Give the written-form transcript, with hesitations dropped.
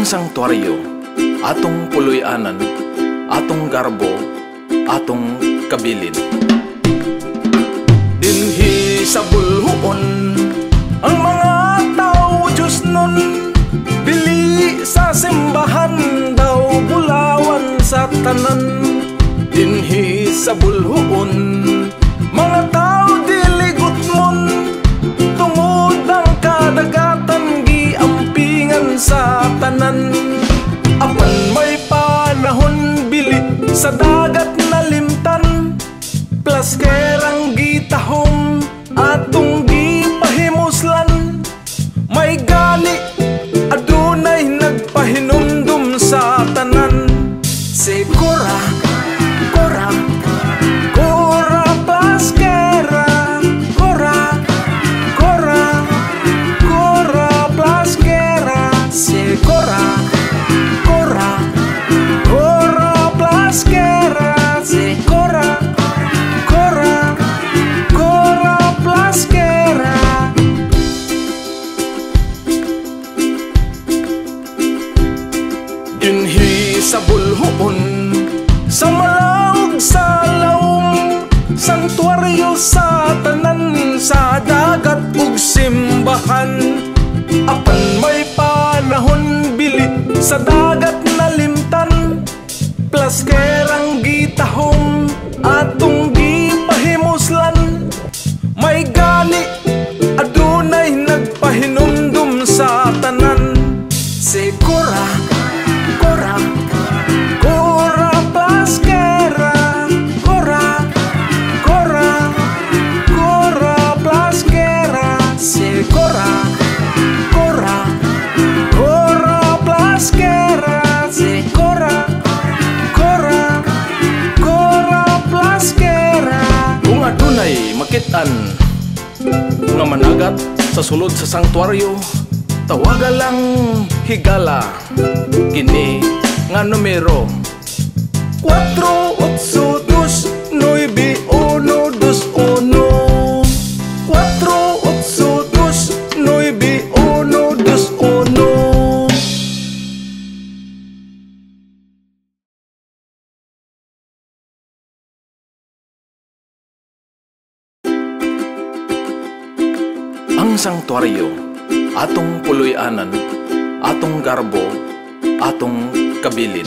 sangtuaryo, atong puloy-anan, atong garbo, atong kabilin. Dinhi sa bulhuon, ang mga tao Diyos nun, dili sa simbahan daw bulawan sa tanan. Dinhi sa bulhuon, mga tao diligot mon, tungod ang kadagatan giampingan sa tanan. Apan may panahon bili sa dagat na limtan, plaskerang gitahom atong gipahimuslan. May gali adunay nagpahinumdum sa tanan. Si Cora, Cora, Cora Plaskera, Cora, Cora, Cora Plaskera. Si Cora, Cora, Cora Plaskera. Si Cora, Cora, Cora Plaskera. Dinhi sa bulhuon, sa malaog sa lawom, sangtuaryo sa tanan, sa dagat ug simbahan. Apan may panahon bili sa dagat na limtan, plaskerang gitahom atong gipahimuslan. May gali adunay nagpahinumdum sa tanan. Si Cora, Cora, Cora Plaskera, Cora, Cora, Cora Plaskera. Si Cora, Cora, Cora Plaskera. Si Cora, Cora, Cora Plaskera. Kung adunay makitaan nga managat sa sulod sa sangtuaryo, tawaga lang higala kini nga numero 482-921-482-921. Ang sangtuaryo, atong puloy-anan, atong garbo, atong kabilin.